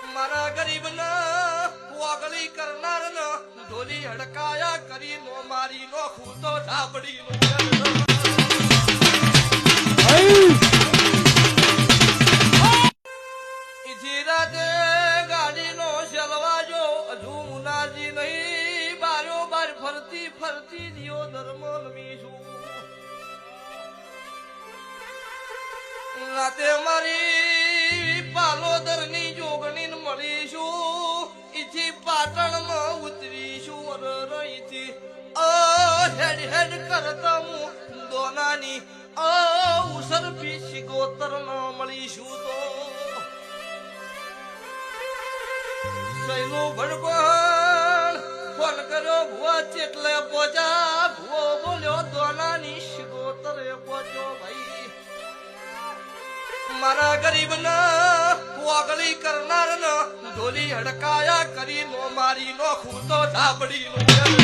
મારા ગરીબ ના વાગલી કરનાર ન ઢોલી હડકાયા કરી નો મારી નો ખૂતો ધાબડી નો જીરાતે ગાડી નો શેલવાજો હજુ મુનાજી નહીં બારો બાર ફરતી ફરતી દિયો ધર્મ લમીશું રાતે મારી પાલોદર ની જોગણી મળીશું ઈથી પાટણ માં ઉતરીશું ઈથી હેડ હેડ કરતા હું દોનાની ઉસર પીછી ગોતર માં મળીશું તો સૈલો ભડકોણ ફોન કર્યો ભુવા ચેટલે પોજા ભુવો બોલ્યો દોનાની શિગોતરે પોચો ભાઈ મારા ગરીબ ના વાગલી કરનાર ન ઢોલી હડકાયા કરી નો મારી નો ખૂતો ધાબડી નો